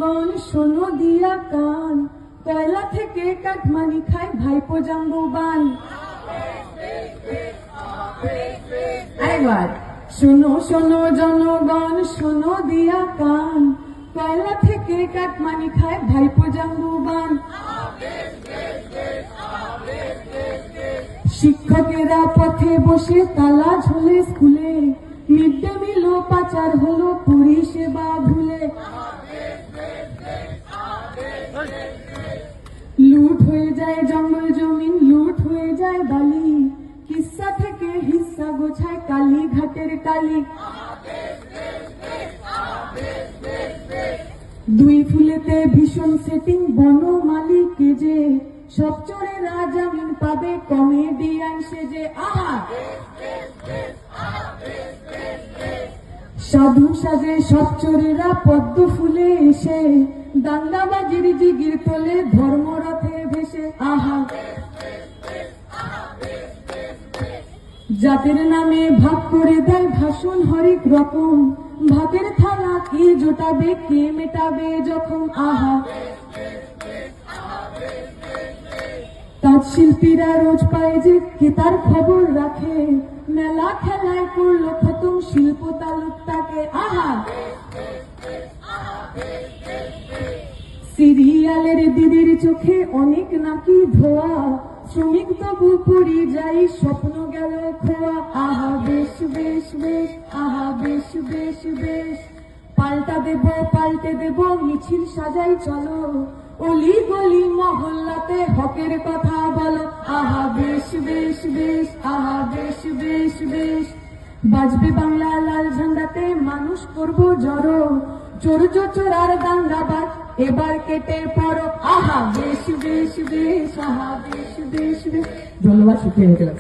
জনগণ শোনো দিয়া কান, কয়লা থেকে কাঠমানি খায় ভাইপো জাম্বুবান। একবার শোনো শোনো জনগণ শোনো দিয়া কান, কয়লা থেকে কাঠমানি খায় ভাইপো জাম্বুবান। শিক্ষকেরা পথে বসে তালা ঝোলে স্কুলে, মিড ডে মিল পাচার হলো পরিষেবা ভুলে। লুট হয়ে যায় জঙ্গল জমিন, লুট হয়ে যায় বালি, কিস্সা থেকে হিস্সা গোছায় কালীঘাটের কালী। দুই ফুলেতে ভীষণ সেটিং, বনমালী কেজে, সব চোরেরা জামিন পাবে কমেডিয়ান সেজে। আহা সাধু সাজে সব চোরেরা পদ্ম ফুলে এসে, দাঙ্গাবাজির জিগির তোলে ধর্মরথে ভেসে। আহা জাতের নামে ভাগ করে দেয় ভাষণ হরেক রকম, ভাতের থালা কে জোটাবে কে মেটাবে যখন। আহা তাঁত শিল্পীরা রোজ পায় যে কে তার খবর রাখে, মেলা খেলায় করলো খতম শিল্প তালুকটাকে। আহা সিরিয়ালের দিদির চোখে অনেক নাকি ধোয়া, শ্রমিক তবু পরিযায়ী স্বপ্ন গেল খোয়া। আহা বেশ বেশ বেশ, আহা বেশ বেশ বেশ, পাল্টা দেব পাল্টে দেব মিছিল সাজাই চলো, অলি গলি মহল্লাতে হকের কথা বলো। আহা বেশ বেশ বেশ, আহা বেশ বেশ বেশ, বাজবে বাংলা লাল ঝান্ডাতে মানুষ করবো জড়ো, চোর চোরার দাঙ্গাবাজ এবার কেটে পড়ো। আহা বেশ বেশ বেশ, আহা বেশ বেশ বেশ। ধন্যবাদ, শুকিয়ে গেলাম।